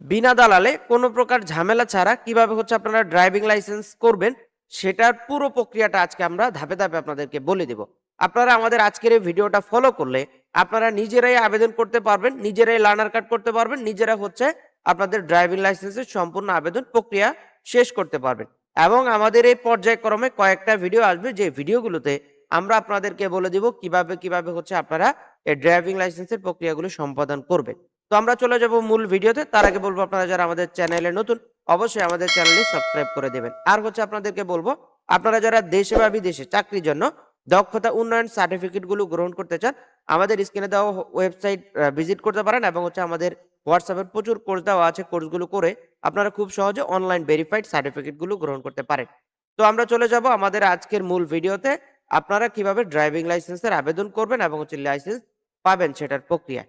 বিনা দালালে কোনো প্রকার ঝামেলা ছাড়া কিভাবে হচ্ছে আপনারা ড্রাইভিং লাইসেন্স করবেন, সেটার পুরো প্রক্রিয়াটা আজকে আমরা ধাপে, ধাপে আপনাদেরকে বলে দিব। আপনারা আমাদের আজকের এই ভিডিওটা ফলো করলে আপনারা নিজেরাই আবেদন করতে পারবেন, নিজেরাই লার্নার কার্ড করতে পারবেন, নিজেরা হচ্ছে আপনাদের ড্রাইভিং লাইসেন্সের সম্পূর্ণ আবেদন প্রক্রিয়া শেষ করতে পারবেন। এবং আমাদের এই পর্যায়ক্রমে কয়েকটা ভিডিও আসবে, যে ভিডিওগুলোতে আমরা আপনাদেরকে বলে দিব কিভাবে, কিভাবে হচ্ছে আপনারা এই ড্রাইভিং লাইসেন্সের প্রক্রিয়াগুলো সম্পাদন করবেন। তো আমরা চলে যাব মূল ভিডিওতে। তার আগে বলবো, আপনারা যারা আমাদের চ্যানেলে নতুন, অবশ্যই আমাদের চ্যানেলটি সাবস্ক্রাইব করে দেবেন। আর হচ্ছে আপনাদেরকে বলবো, আপনারা যারা দেশে বা বিদেশে চাকরির জন্য দক্ষতা উন্নয়ন সার্টিফিকেটগুলো গ্রহণ করতে চান, আমাদের স্ক্রিনে দেওয়া ওয়েবসাইট ভিজিট করতে পারেন, এবং হচ্ছে আমাদের হোয়াটসঅ্যাপে প্রচুর কোর্স দেওয়া আছে। কোর্সগুলো করে আপনারা খুব সহজে অনলাইন ভেরিফাইড সার্টিফিকেটগুলো গ্রহণ করতে পারেন। তো আমরা চলে যাব আমাদের আজকের মূল ভিডিওতে, আপনারা কিভাবে ড্রাইভিং লাইসেন্সের আবেদন করবেন এবং হচ্ছে লাইসেন্স পাবেন সেটার প্রক্রিয়া।